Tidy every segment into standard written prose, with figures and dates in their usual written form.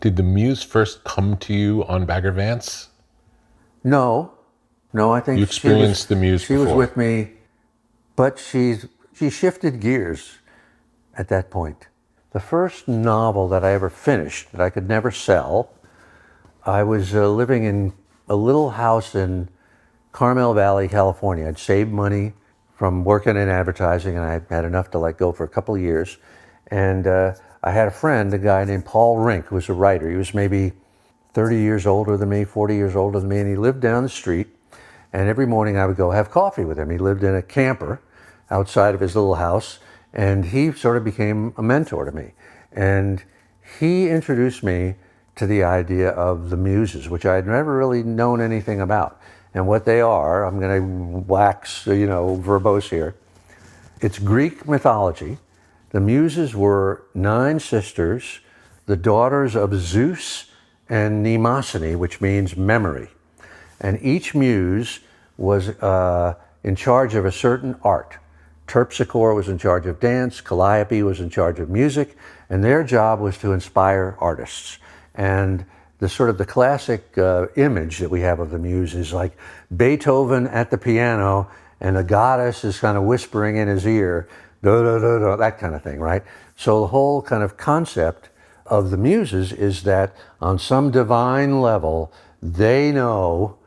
Did the Muse first come to you on Bagger Vance? No, I think You experienced the Muse She before. was with me, but she shifted gears at that point. The first novel that I ever finished that I could never sell, I was living in a little house in Carmel Valley, California. I'd saved money from working in advertising, and I had enough to go for a couple of years. And I had a friend, a guy named Paul Rink, who was a writer. He was maybe 30 years older than me, 40 years older than me, and he lived down the street. And every morning I would go have coffee with him. He lived in a camper outside of his little house, and he sort of became a mentor to me. And he introduced me to the idea of the Muses, which I had never really known anything about. And what they are, I'm going to wax, verbose here. It's Greek mythology. The Muses were 9 sisters, the daughters of Zeus and Mnemosyne, which means memory. And each muse was in charge of a certain art. Terpsichore was in charge of dance, Calliope was in charge of music, and their job was to inspire artists. And the classic image that we have of the muse is like Beethoven at the piano, and the goddess is kind of whispering in his ear, da da da da, that kind of thing, right? So the whole kind of concept of the muses is that on some divine level, they know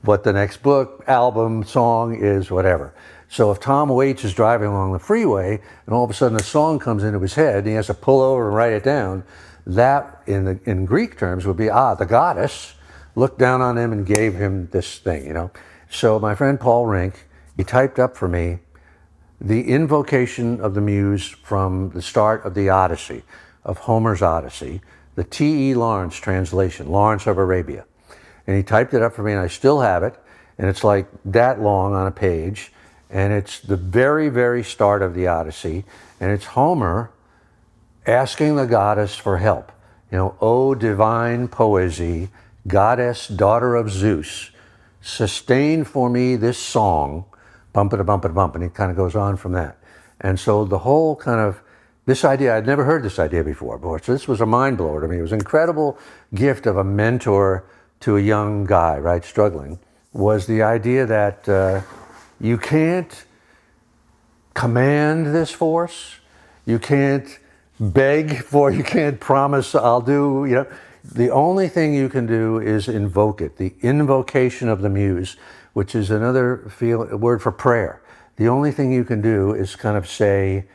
what the next book, album, song is, whatever. So if Tom Waits is driving along the freeway and all of a sudden a song comes into his head and he has to pull over and write it down, that in Greek terms would be, the goddess looked down on him and gave him this thing, So my friend Paul Rink, he typed up for me the invocation of the muse from the start of the Odyssey, of Homer's Odyssey, the T.E. Lawrence translation, Lawrence of Arabia. And he typed it up for me, and I still have it, and it's like that long on a page, and it's the very, very start of the Odyssey, and it's Homer asking the goddess for help. O divine poesy, goddess, daughter of Zeus, sustain for me this song, bump-a-da-bump-a-da-bump, and it kind of goes on from that. And so the whole kind of, this idea, I'd never heard this idea before, so this was a mind blower to me. It was an incredible gift of a mentor to a young guy, right, struggling, was the idea that you can't command this force, you can't beg for, you can't promise I'll do, the only thing you can do is invoke it, the invocation of the muse, which is another word for prayer. The only thing you can do is kind of say,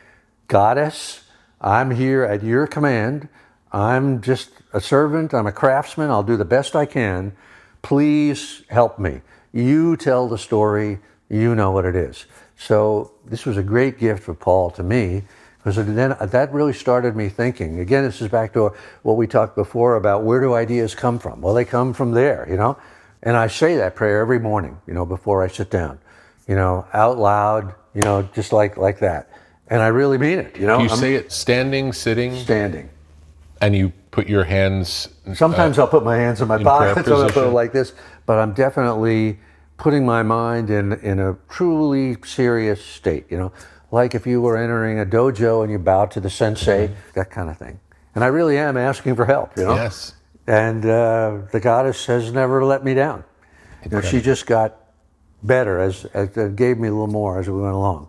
Goddess, I'm here at your command. I'm just a servant. I'm a craftsman. I'll do the best I can. Please help me. You tell the story. You know what it is. So this was a great gift for Paul to me, because then that really started me thinking. Again, this is back to what we talked before about, where do ideas come from? Well, they come from there, And I say that prayer every morning, before I sit down, out loud, just like that. And I really mean it, Do you say it standing, sitting? Standing. And you put your hands... Sometimes I'll put my hands in my pockets, prayer I'll put it position? like this, but I'm definitely putting my mind in a truly serious state, Like if you were entering a dojo and you bow to the sensei, that kind of thing. And I really am asking for help, Yes. And the goddess has never let me down. She just got better, as gave me a little more as we went along.